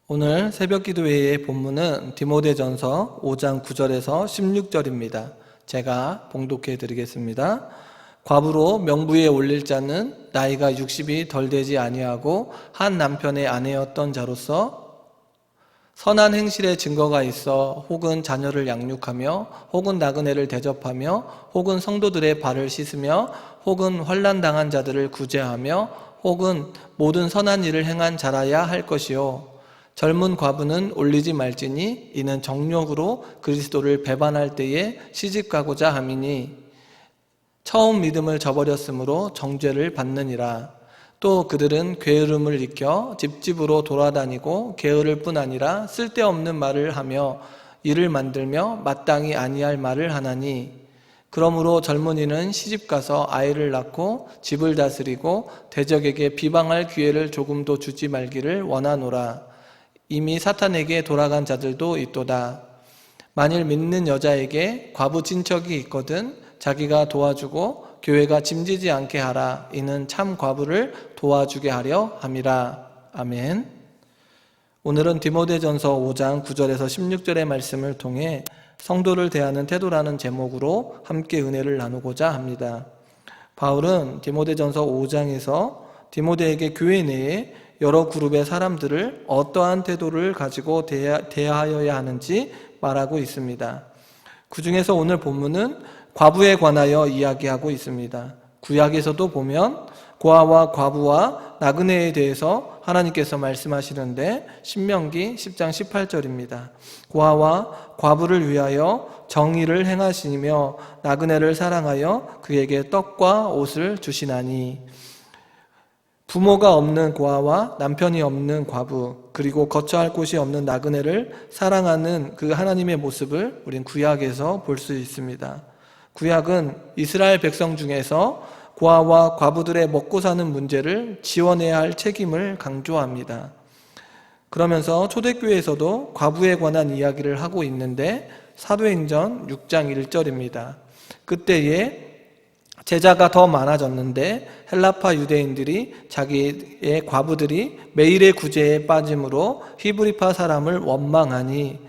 오늘 새벽기도회의 본문은 디모데전서 5장 9절에서 16절입니다. 제가 봉독해 드리겠습니다. 과부로 명부에 올릴 자는 나이가 60이 덜 되지 아니하고 한 남편의 아내였던 자로서 선한 행실의 증거가 있어 혹은 자녀를 양육하며 혹은 나그네를 대접하며 혹은 성도들의 발을 씻으며 혹은 환난 당한 자들을 구제하며 혹은 모든 선한 일을 행한 자라야 할 것이요 젊은 과부는 올리지 말지니 이는 정욕으로 그리스도를 배반할 때에 시집가고자 함이니 처음 믿음을 저버렸으므로 정죄를 받느니라. 또 그들은 게으름을 익혀 집집으로 돌아다니고 게으를 뿐 아니라 쓸데없는 말을 하며 일을 만들며 마땅히 아니할 말을 하나니 그러므로 젊은이는 시집가서 아이를 낳고 집을 다스리고 대적에게 비방할 기회를 조금도 주지 말기를 원하노라. 이미 사탄에게 돌아간 자들도 있도다. 만일 믿는 여자에게 과부 친척이 있거든 자기가 도와주고 교회가 짐지지 않게 하라. 이는 참 과부를 도와주게 하려 함이라. 아멘. 오늘은 디모데전서 5장 9절에서 16절의 말씀을 통해 성도를 대하는 태도라는 제목으로 함께 은혜를 나누고자 합니다. 바울은 디모데전서 5장에서 디모데에게 교회 내에 여러 그룹의 사람들을 어떠한 태도를 가지고 대하여야 하는지 말하고 있습니다. 그 중에서 오늘 본문은 과부에 관하여 이야기하고 있습니다. 구약에서도 보면 고아와 과부와 나그네에 대해서 하나님께서 말씀하시는데 신명기 10장 18절입니다. 고아와 과부를 위하여 정의를 행하시며 나그네를 사랑하여 그에게 떡과 옷을 주시나니 부모가 없는 고아와 남편이 없는 과부 그리고 거처할 곳이 없는 나그네를 사랑하는 그 하나님의 모습을 우린 구약에서 볼 수 있습니다. 구약은 이스라엘 백성 중에서 고아와 과부들의 먹고 사는 문제를 지원해야 할 책임을 강조합니다. 그러면서 초대교회에서도 과부에 관한 이야기를 하고 있는데 사도행전 6장 1절입니다. 그때에 제자가 더 많아졌는데 헬라파 유대인들이 자기의 과부들이 매일의 구제에 빠짐으로 히브리파 사람을 원망하니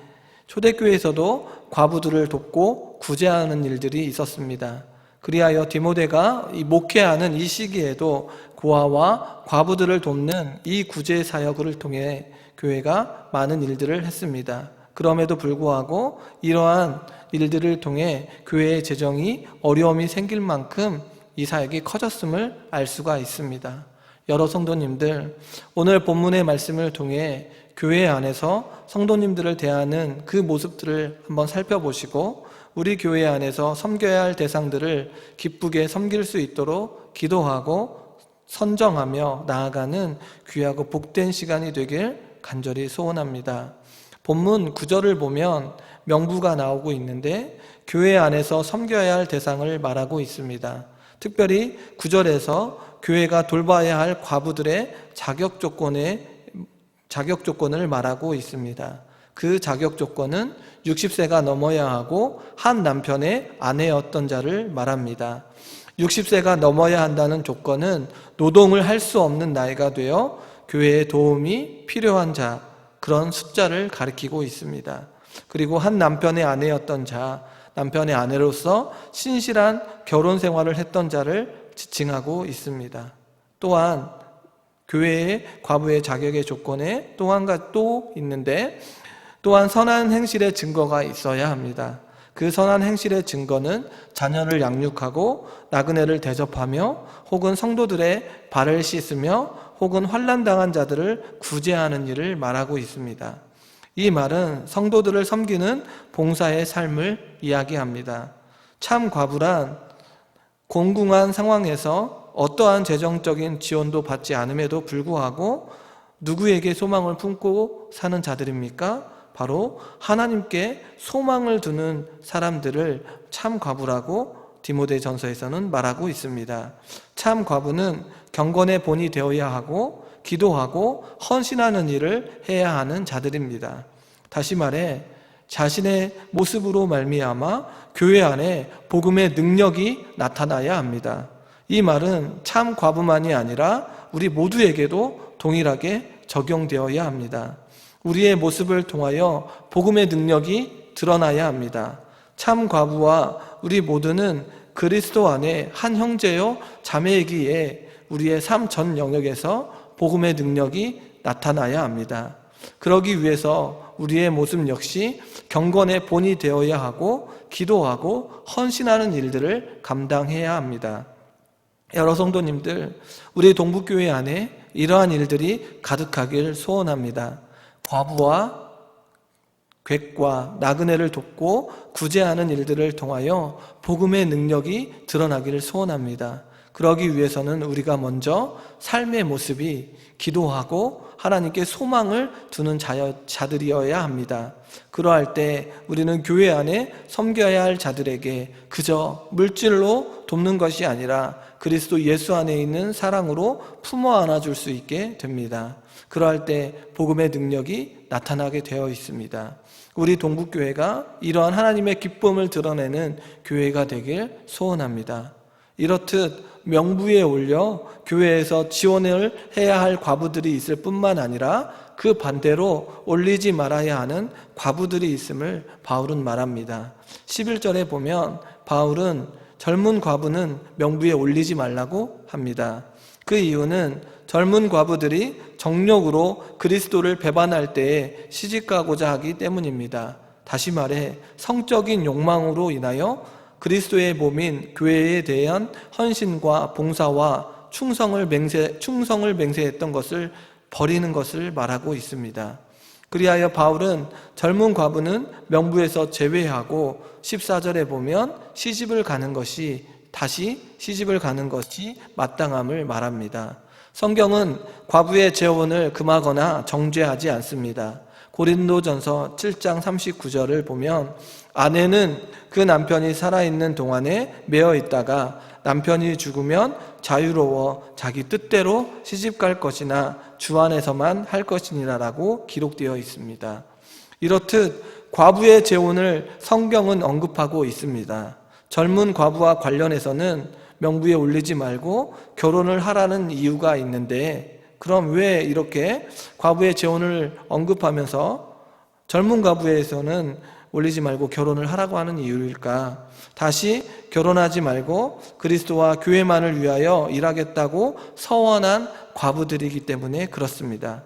초대교회에서도 과부들을 돕고 구제하는 일들이 있었습니다. 그리하여 디모데가 목회하는 이 시기에도 고아와 과부들을 돕는 이 구제 사역을 통해 교회가 많은 일들을 했습니다. 그럼에도 불구하고 이러한 일들을 통해 교회의 재정이 어려움이 생길 만큼 이 사역이 커졌음을 알 수가 있습니다. 여러 성도님들, 오늘 본문의 말씀을 통해 교회 안에서 성도님들을 대하는 그 모습들을 한번 살펴보시고 우리 교회 안에서 섬겨야 할 대상들을 기쁘게 섬길 수 있도록 기도하고 선정하며 나아가는 귀하고 복된 시간이 되길 간절히 소원합니다. 본문 9절을 보면 명부가 나오고 있는데 교회 안에서 섬겨야 할 대상을 말하고 있습니다. 특별히 9절에서 교회가 돌봐야 할 과부들의 자격 조건을 말하고 있습니다. 그 자격 조건은 60세가 넘어야 하고 한 남편의 아내였던 자를 말합니다. 60세가 넘어야 한다는 조건은 노동을 할 수 없는 나이가 되어 교회의 도움이 필요한 자, 그런 숫자를 가리키고 있습니다. 그리고 한 남편의 아내였던 자, 남편의 아내로서 신실한 결혼 생활을 했던 자를 지칭하고 있습니다. 또한 교회의 과부의 자격의 조건에 또 있는데 또한 선한 행실의 증거가 있어야 합니다. 그 선한 행실의 증거는 자녀를 양육하고 나그네를 대접하며 혹은 성도들의 발을 씻으며 혹은 환난 당한 자들을 구제하는 일을 말하고 있습니다. 이 말은 성도들을 섬기는 봉사의 삶을 이야기합니다. 참 과부란 공궁한 상황에서 어떠한 재정적인 지원도 받지 않음에도 불구하고 누구에게 소망을 품고 사는 자들입니까? 바로 하나님께 소망을 두는 사람들을 참 과부라고 디모데전서에서는 말하고 있습니다. 참 과부는 경건의 본이 되어야 하고 기도하고 헌신하는 일을 해야 하는 자들입니다. 다시 말해 자신의 모습으로 말미암아 교회 안에 복음의 능력이 나타나야 합니다. 이 말은 참 과부만이 아니라 우리 모두에게도 동일하게 적용되어야 합니다. 우리의 모습을 통하여 복음의 능력이 드러나야 합니다. 참 과부와 우리 모두는 그리스도 안에 한 형제요 자매이기에 우리의 삶 전 영역에서 복음의 능력이 나타나야 합니다. 그러기 위해서 우리의 모습 역시 경건의 본이 되어야 하고 기도하고 헌신하는 일들을 감당해야 합니다. 여러 성도님들, 우리 동북교회 안에 이러한 일들이 가득하길 소원합니다. 과부와 객과 나그네를 돕고 구제하는 일들을 통하여 복음의 능력이 드러나기를 소원합니다. 그러기 위해서는 우리가 먼저 삶의 모습이 기도하고 하나님께 소망을 두는 자들이어야 합니다. 그러할 때 우리는 교회 안에 섬겨야 할 자들에게 그저 물질로 돕는 것이 아니라 그리스도 예수 안에 있는 사랑으로 품어 안아줄 수 있게 됩니다. 그러할 때 복음의 능력이 나타나게 되어 있습니다. 우리 동북교회가 이러한 하나님의 기쁨을 드러내는 교회가 되길 소원합니다. 이렇듯 명부에 올려 교회에서 지원을 해야 할 과부들이 있을 뿐만 아니라 그 반대로 올리지 말아야 하는 과부들이 있음을 바울은 말합니다. 11절에 보면 바울은 젊은 과부는 명부에 올리지 말라고 합니다. 그 이유는 젊은 과부들이 정욕으로 그리스도를 배반할 때에 시집가고자 하기 때문입니다. 다시 말해 성적인 욕망으로 인하여 그리스도의 몸인 교회에 대한 헌신과 봉사와 충성을 맹세했던 것을 버리는 것을 말하고 있습니다. 그리하여 바울은 젊은 과부는 명부에서 제외하고 14절에 보면 다시 시집을 가는 것이 마땅함을 말합니다. 성경은 과부의 재혼을 금하거나 정죄하지 않습니다. 고린도전서 7장 39절을 보면 아내는 그 남편이 살아있는 동안에 매어 있다가 남편이 죽으면 자유로워 자기 뜻대로 시집갈 것이나 주 안에서만 할 것이니라라고 기록되어 있습니다. 이렇듯 과부의 재혼을 성경은 언급하고 있습니다. 젊은 과부와 관련해서는 명부에 올리지 말고 결혼을 하라는 이유가 있는데 그럼 왜 이렇게 과부의 재혼을 언급하면서 젊은 과부에서는 올리지 말고 결혼을 하라고 하는 이유일까? 다시 결혼하지 말고 그리스도와 교회만을 위하여 일하겠다고 서원한 과부들이기 때문에 그렇습니다.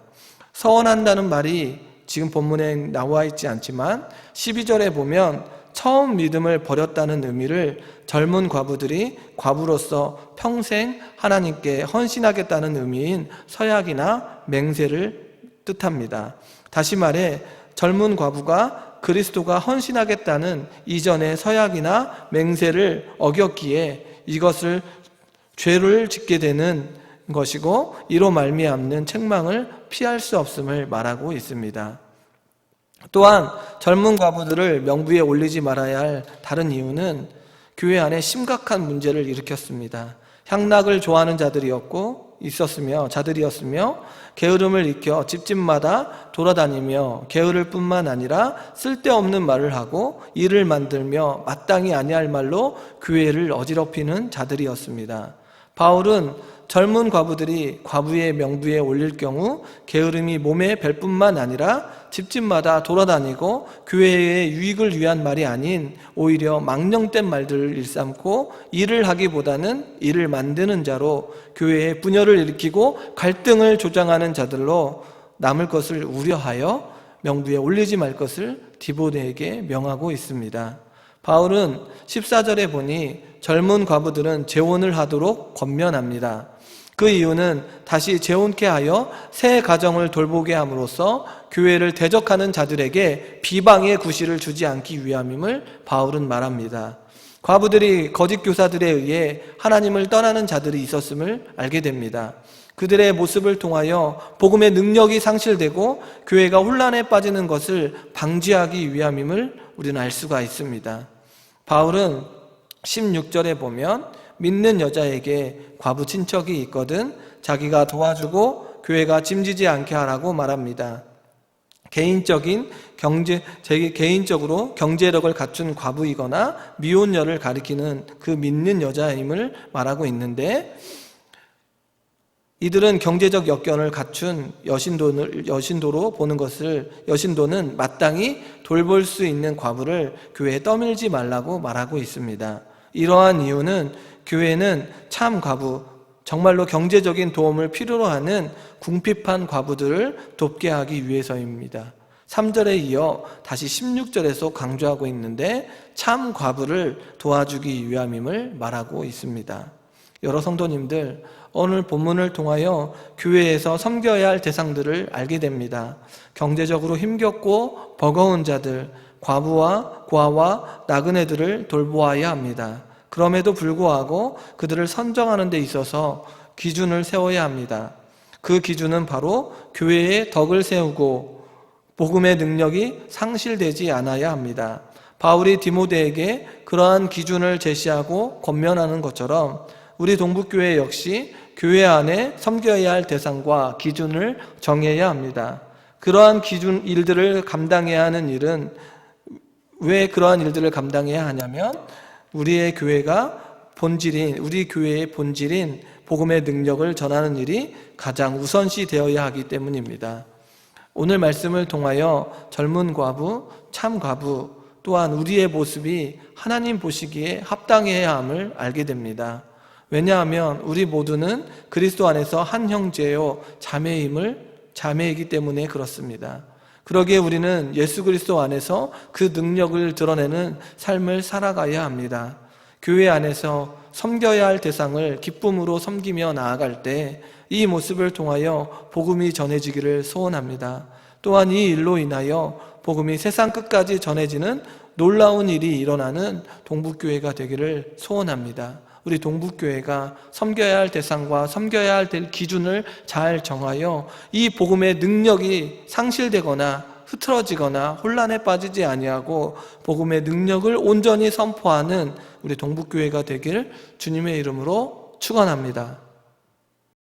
서원한다는 말이 지금 본문에 나와 있지 않지만 12절에 보면 처음 믿음을 버렸다는 의미를 젊은 과부들이 과부로서 평생 하나님께 헌신하겠다는 의미인 서약이나 맹세를 뜻합니다. 다시 말해 젊은 과부가 그리스도가 헌신하겠다는 이전의 서약이나 맹세를 어겼기에 이것을 죄를 짓게 되는 것이고 이로 말미암는 책망을 피할 수 없음을 말하고 있습니다. 또한 젊은 과부들을 명부에 올리지 말아야 할 다른 이유는 교회 안에 심각한 문제를 일으켰습니다. 향락을 좋아하는 자들이었으며 게으름을 익혀 집집마다 돌아다니며 게으를 뿐만 아니라 쓸데없는 말을 하고 일을 만들며 마땅히 아니할 말로 교회를 어지럽히는 자들이었습니다. 바울은 젊은 과부들이 과부의 명부에 올릴 경우 게으름이 몸에 뵐 뿐만 아니라 집집마다 돌아다니고 교회의 유익을 위한 말이 아닌 오히려 망령된 말들을 일삼고 일을 하기보다는 일을 만드는 자로 교회에 분열을 일으키고 갈등을 조장하는 자들로 남을 것을 우려하여 명부에 올리지 말 것을 디모데에게 명하고 있습니다. 바울은 14절에 보니 젊은 과부들은 재혼을 하도록 권면합니다. 그 이유는 다시 재혼케 하여 새 가정을 돌보게 함으로써 교회를 대적하는 자들에게 비방의 구실을 주지 않기 위함임을 바울은 말합니다. 과부들이 거짓 교사들에 의해 하나님을 떠나는 자들이 있었음을 알게 됩니다. 그들의 모습을 통하여 복음의 능력이 상실되고 교회가 혼란에 빠지는 것을 방지하기 위함임을 우리는 알 수가 있습니다. 바울은 16절에 보면 믿는 여자에게 과부 친척이 있거든 자기가 도와주고 교회가 짐지지 않게 하라고 말합니다. 개인적으로 경제력을 갖춘 과부이거나 미혼녀를 가리키는 그 믿는 여자임을 말하고 있는데 이들은 경제적 여건을 갖춘 여신도로 보는 것을, 여신도는 마땅히 돌볼 수 있는 과부를 교회에 떠밀지 말라고 말하고 있습니다. 이러한 이유는 교회는 참 과부, 정말로 경제적인 도움을 필요로 하는 궁핍한 과부들을 돕게 하기 위해서입니다. 3절에 이어 다시 16절에서 강조하고 있는데 참 과부를 도와주기 위함임을 말하고 있습니다. 여러 성도님들, 오늘 본문을 통하여 교회에서 섬겨야 할 대상들을 알게 됩니다. 경제적으로 힘겹고 버거운 자들, 과부와 고아와 나그네들을 돌보아야 합니다. 그럼에도 불구하고 그들을 선정하는 데 있어서 기준을 세워야 합니다. 그 기준은 바로 교회의 덕을 세우고 복음의 능력이 상실되지 않아야 합니다. 바울이 디모데에게 그러한 기준을 제시하고 권면하는 것처럼 우리 동북교회 역시 교회 안에 섬겨야 할 대상과 기준을 정해야 합니다. 그러한 기준 일들을 감당해야 하는 일은, 왜 그러한 일들을 감당해야 하냐면 우리 교회의 본질인 복음의 능력을 전하는 일이 가장 우선시 되어야 하기 때문입니다. 오늘 말씀을 통하여 젊은 과부, 참 과부, 또한 우리의 모습이 하나님 보시기에 합당해야 함을 알게 됩니다. 왜냐하면 우리 모두는 그리스도 안에서 한 형제요 자매이기 때문에 그렇습니다. 그러기에 우리는 예수 그리스도 안에서 그 능력을 드러내는 삶을 살아가야 합니다. 교회 안에서 섬겨야 할 대상을 기쁨으로 섬기며 나아갈 때 이 모습을 통하여 복음이 전해지기를 소원합니다. 또한 이 일로 인하여 복음이 세상 끝까지 전해지는 놀라운 일이 일어나는 동북교회가 되기를 소원합니다. 우리 동북교회가 섬겨야 할 대상과 섬겨야 할 기준을 잘 정하여 이 복음의 능력이 상실되거나 흐트러지거나 혼란에 빠지지 아니하고 복음의 능력을 온전히 선포하는 우리 동북교회가 되길 주님의 이름으로 축원합니다.